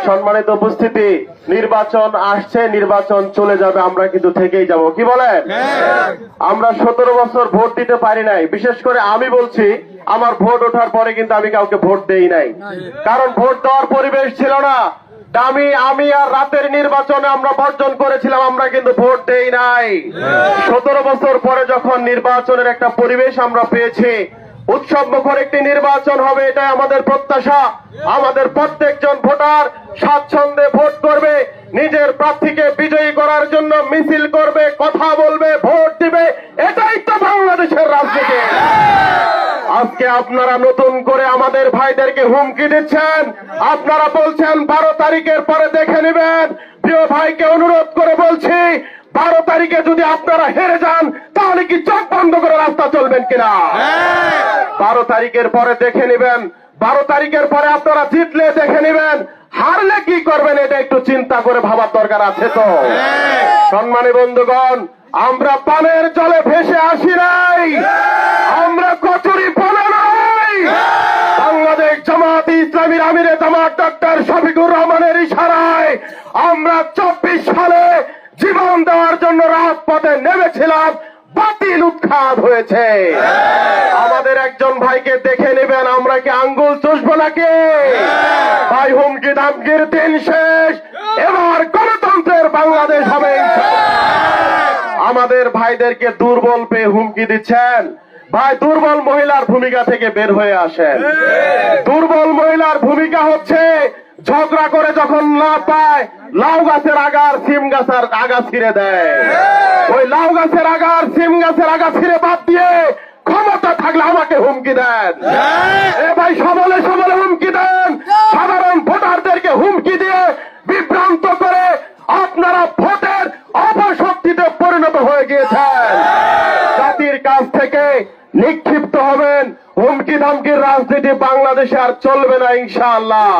সম্মানিত উপস্থিতি, নির্বাচন আসছে, নির্বাচন চলে যাবে, আমরা কিন্তু থেকেই যাব। কি বলেন? আমরা 17 বছর ভোট দিতে পারি নাই। বিশেষ করে আমি বলছি, আমার ভোট ওঠার পরে কিন্তু আমি কাউকে ভোট দেই নাই, কারণ ভোট দেওয়ার পরিবেশ ছিল না। আমি আর রাতের নির্বাচনে আমরা বর্জন করেছিলাম, আমরা কিন্তু ভোট দেই নাই। 17 বছর পরে যখন নির্বাচনের একটা পরিবেশ আমরা পেয়েছি, উৎসব মুখর একটি নির্বাচন হবে, এটাই আমাদের প্রত্যাশা। আমাদের প্রত্যেকজন ভোটার স্বাচ্ছন্দ্যে ভোট করবে, নিজের প্রার্থীকে বিজয়ী করার জন্য মিছিল করবে, কথা বলবে, ভোট দিবে। এটাই তো বাংলাদেশের রাজনীতি। আজকে আপনারা নতুন করে আমাদের ভাইদেরকে হুমকি দিচ্ছেন, আপনারা বলছেন 12 তারিখের পরে দেখে নেবেন। প্রিয় ভাইকে অনুরোধ করে বলছি, 12 তারিখে যদি আপনারা হেরে যান, তাহলে কি চোখ বন্ধ করে রাস্তা চলবেন কিনা? 12 তারিখের পরে দেখে নেবেন। 12 তারিখের পরে আপনারা জিতলে দেখে নেবেন, হারলে কি করবেন, এটা একটু চিন্তা করে ভাবার দরকার আছে তো। সম্মানী বন্ধুগণ, আমরা পানের জলে ভেসে আসি নাই, আমরা কচুরি পানা নাই। বাংলাদেশ জামাত ইসলামীর আমিরে জামাত ডক্টর শফিকুর রহমানের ইশারায় আমরা 24 সালে জীবন দেওয়ার জন্য রাজপথে নেমেছিলাম, বাতিল উৎখাত হয়েছে। আমাদের একজন ভাইকে দেখে নেবেন, আমরা কি আঙ্গুল চুষবো নাকি? ভাই, হুমকি ধামকির দিন শেষ, এবার গণতন্ত্রের বাংলাদেশ হবে। আমাদের ভাইদেরকে দুর্বল পেয়ে হুমকি দিচ্ছেন। ভাই, দুর্বল মহিলার ভূমিকা থেকে বের হয়ে আসেন। দুর্বল মহিলার ভূমিকা হচ্ছে ঝগড়া করে যখন না পায়, লাউ গাছের আগার সিম গাছের আগা ছিঁড়ে দেয়। ওই লাউ গাছের আগার সিম গাছের আগা ছিঁড়ে বাদ দিয়ে ক্ষমতা থাকলে আমাকে হুমকি দেন। এ ভাই, সবলে সবলে হুমকি দেন। সাধারণ ভোটারদেরকে হুমকি দিয়ে বিভ্রান্ত করে আপনারা ভোটের অপশক্তিতে পরিণত হয়ে গিয়েছেন। জাতির কাছ থেকে নিক্ষিপ্ত হবেন। হুমকি ধামকির রাজনীতি বাংলাদেশে আর চলবে না, ইনশাআল্লাহ।